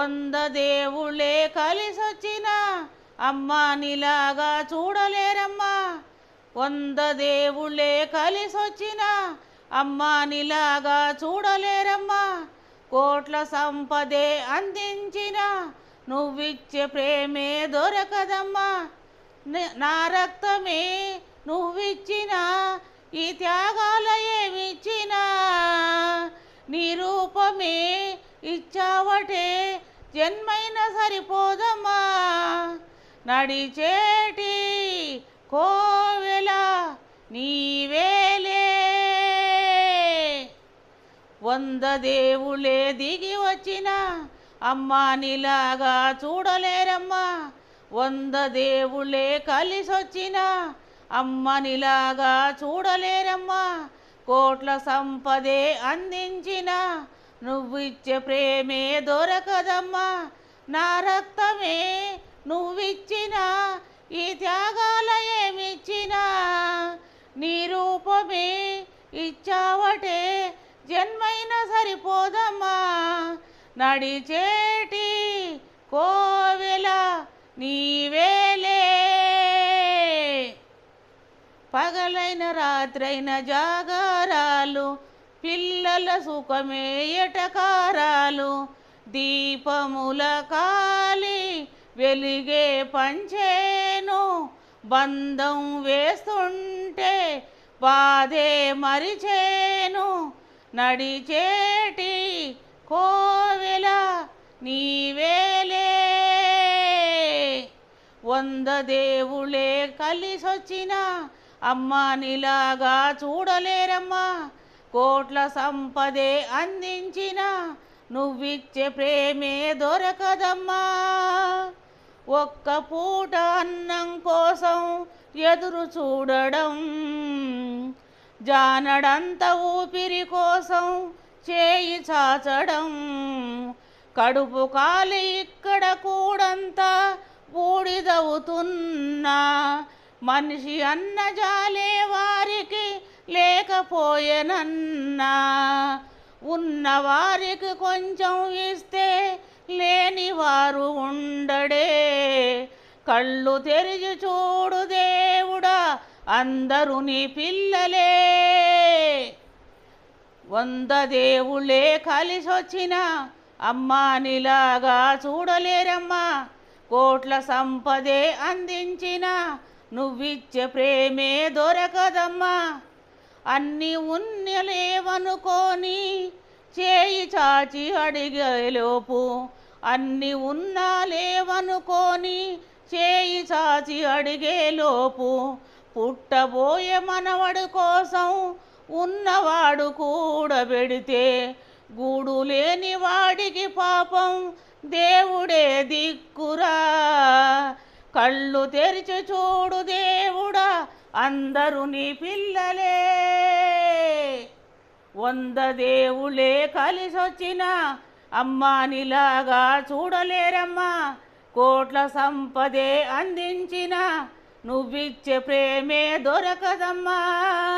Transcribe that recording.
వంద దేవుళ్ళే కలిసొచ్చిన అమ్మా నీలాగా చూడలేరమ్మా. వంద దేవుళ్ళే కలిసొచ్చిన అమ్మా నీలాగా చూడలేరమ్మా. కోట్ల సంపదే అందించిన నువ్విచ్చే ప్రేమే దొరకదమ్మా. నా రక్తమే నువ్విచ్చిన ఈ త్యాగాల ఏమిచ్చినా నీ రూపమే ఇచ్చావటే జన్మైన సరిపోదమ్మా. నడిచేటి కోవెల నీవేలే. వంద దేవుళ్ళే దిగి వచ్చిన అమ్మా నీలాగా చూడలేరమ్మా. వంద దేవుళ్ళే కలిసొచ్చిన అమ్మ నీలాగా చూడలేరమ్మా. కోట్ల సంపదే అందించిన నువ్విచ్చే ప్రేమే దొరకదమ్మా. నా రక్తమే నువ్విచ్చిన ఈ త్యాగాల ఏమిచ్చినా నీ రూపమే ఇచ్చావటే జన్మైన సరిపోదమ్మా. నడిచేటి కోవెల నీవేలే. పగలైన రాత్రైన జాగారాలు పిల్లల సుఖమే ఎటకారాలు దీపముల కాలి వెలిగే పంచేను బంధం వేస్తుంటే బాధే మరిచేను. నడిచేటి కోవెల నీవేలే. వంద దేవుళ్ళే కలిసొచ్చిన అమ్మా నీలాగా చూడలేరమ్మా. కోట్ల సంపదే అందించిన నువ్విచ్చే ప్రేమే దొరకదమ్మా. ఒక్క పూట అన్నం కోసం ఎదురు చూడడం జానడంత ఊపిరి కోసం చేయి చాచడం కడుపు కాలి ఇక్కడ కూడంతా బూడిదవుతున్నా మనిషి అన్న జాలే వారికి లేకపోయేనన్నా. ఉన్నవారికి కొంచెం ఇస్తే లేని వారు ఉండడే. కళ్ళు తెరిచి చూడు దేవుడా అందరూ నీ పిల్లలే. వంద దేవుళ్ళే కలిసొచ్చిన అమ్మా నీలాగా చూడలేరమ్మా. కోట్ల సంపదే అందించిన నువ్విచ్చే ప్రేమే దొరకదమ్మా. అన్ని ఉన్నలేవనుకోని చేయి చాచి అడిగేలోపు అన్ని ఉన్నా లేవనుకోని చేయి చాచి అడిగేలోపు పుట్టబోయే మనవడు కోసం ఉన్నవాడు కూడబెడితే గూడు లేని వాడికి పాపం దేవుడే దిక్కురా. కళ్ళు తెరిచి చూడు దేవుడా అందరూ నీ పిల్లలే. వంద దేవుళ్ళే కలిసొచ్చిన అమ్మా నీలాగా చూడలేరమ్మా. కోట్ల సంపదే అందించిన నువ్విచ్చే ప్రేమే దొరకదమ్మా.